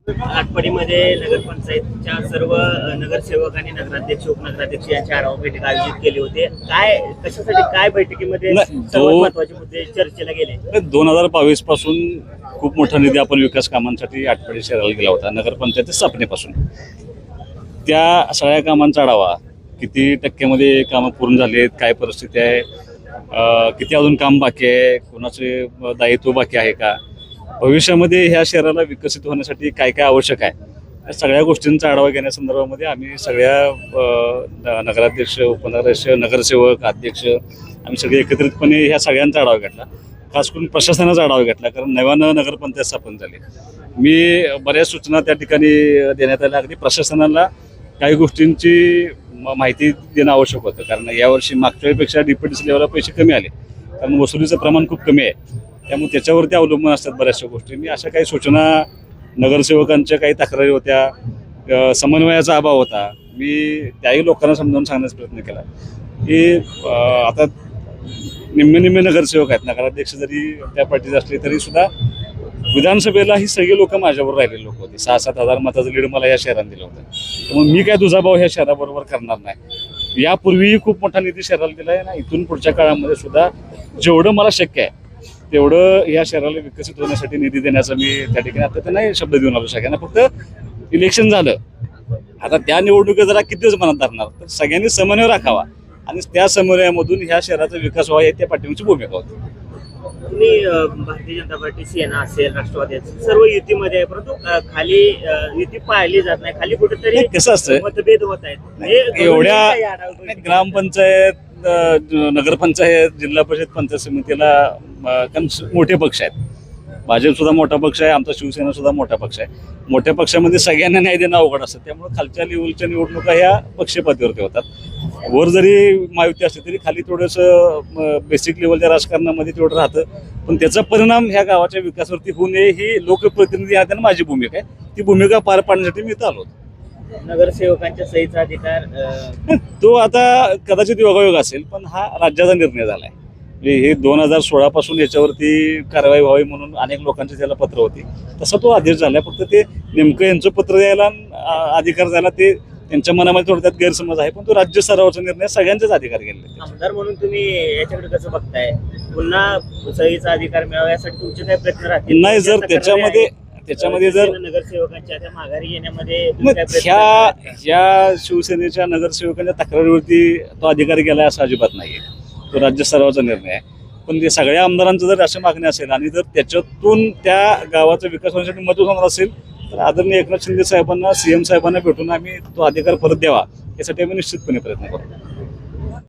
आटपाडीमध्ये नगरपंचायतच्या सर्व नगरसेवक आणि नगराध्यक्ष उपनगराध्यक्ष यांची आढावा बैठक आयोजित केली होती. कशासाठी काय बैठकीमध्ये सर्वात महत्त्वाचे मुद्दे चर्चेला गेले? 2022 पासून खूप मोठा निधी आपण विकास कामांसाठी आटपाडी शहराला गेला होता नगरपंचायत स्थापनेपासून. त्या सगळ्या कामांचा आढावा, किती टक्क्यामध्ये कामं पूर्ण झाली आहेत, काय परिस्थिती आहे, किती अजून काम बाकी आहे, कोणाचे दायित्व बाकी आहे का, भविष्यामध्ये ह्या शहराला विकसित होण्यासाठी काय काय आवश्यक आहे, या सगळ्या गोष्टींचा आढावा घेण्यासंदर्भामध्ये आम्ही सगळ्या नगराध्यक्ष उपनगराध्यक्ष नगरसेवक अध्यक्ष आम्ही सगळे एकत्रितपणे ह्या सगळ्यांचा आढावा घेतला. खास करून प्रशासनाचा आढावा घेतला, कारण नव्यानं नगरपंचायत स्थापन झाली. मी बऱ्याच सूचना त्या ठिकाणी देण्यात आल्या. अगदी प्रशासनाला काही गोष्टींची माहिती देणं आवश्यक होतं, कारण यावर्षी मागच्या वेळेपेक्षा DPTC लेवलला पैसे कमी आले, कारण वसुलीचं प्रमाण खूप कमी आहे. त्यामुळे त्याच्यावरती अवलंबून असतात बऱ्याचशा गोष्टी. मी अशा काही सूचना, नगरसेवकांच्या काही तक्रारी होत्या, समन्वयाचा अभाव होता, मी त्याही लोकांना समजावून सांगण्याचा प्रयत्न केला की आता निम्मे नगरसेवक आहेत, नगराध्यक्ष जरी त्या पार्टीचे असले तरी सुद्धा विधानसभेला ही सगळी लोक माझ्याबरोबर राहिलेली लोक होती. 6-7 हजार मताचं लीड मला या शहरात दिलं होतं. त्यामुळे मी काय दुजाभाव ह्या शहराबरोबर करणार नाही. यापूर्वीही खूप मोठा निधी शहराला दिला आहे ना, इथून पुढच्या काळामध्ये सुद्धा जेवढं मला शक्य आहे तेवढं या शहराला विकसित होण्यासाठी निधी देण्याचा मी त्या ठिकाणी आता नाही शब्द देऊन आलो सगळ्यांना. फक्त इलेक्शन झालं, आता त्या निवडणुका जरा किती दिवस मनात धरणार, तर सगळ्यांनी समन्वय राखावा आणि त्या समन्वयामधून ह्या शहराचा विकास व्हावा, त्या पाठीमागची भूमिका होती. तुम्ही भारतीय जनता पार्टी, सेना असेल, राष्ट्रवादी असेल, सर्व युतीमध्ये आहे, परंतु खाली युती पाळली जात नाही. खाली कुठेतरी कसं असतं, मतभेद होत आहेत. एवढ्या ग्रामपंचायत, नगरपंचायत, जिल्हा परिषद, पंचायत समितीला मोठे पक्ष आहेत. भाजप सुद्धा मोठा पक्ष आहे, आमचा शिवसेना सुद्धा मोठा पक्ष आहे. मोठ्या पक्षामध्ये सगळ्यांना न्याय देणं अवघड असतं. त्यामुळे खालच्या लेवलच्या निवडणुका ह्या पक्षपातीवरती होतात. वर जरी महायुती असली तरी खाली थोडंसं बेसिक लेवलच्या राजकारणामध्ये तेवढं राहतं, पण त्याचा परिणाम ह्या गावाच्या विकासावरती होऊ नये ही लोकप्रतिनिधी हा त्यांना माझी भूमिका आहे. ती भूमिका पार पाडण्यासाठी मी इथं आलो. नगरसेवकांच्या सहीचा अधिकार तो आता कदाचित योगायोग असेल, पण हा राज्याचा निर्णय झाला आहे. म्हणजे हे 2016 पासून याच्यावरती कारवाई व्हावी म्हणून अनेक लोकांची त्याला पत्र होती, तसा तो आदेश झाला. फक्त ते नेमकं यांचं पत्र द्यायला अधिकार द्यायला ते त्यांच्या मनामध्ये थोडक्यात गैरसमज आहे, पण तो राज्य स्तरावरचा निर्णय सगळ्यांचाच अधिकार गेलेला. आमदार म्हणून तुम्ही याच्याकडे कसं बघताय? पुन्हा सहीचा अधिकार मिळावा यासाठी तुमचे काय प्रयत्न राहतील? नाही, जर त्याच्यामध्ये जर नगरसेवकांच्या त्या माघारी घेण्यामध्ये ह्या शिवसेनेच्या नगरसेवकांच्या तक्रारीवरती तो अधिकार गेलाय असं अजिबात नाहीये. तो राज्य स्तरावरचा निर्णय आहे. पण ते सगळ्या आमदारांचं जर अशी मागणी असेल आणि जर त्याच्यातून त्या गावाचा विकास होण्यासाठी मदत होणार असेल तर आदरणीय एकनाथ शिंदे साहेबांना, CM साहेबांना भेटून आम्ही तो अधिकार परत द्यावा यासाठी आम्ही निश्चितपणे प्रयत्न करू.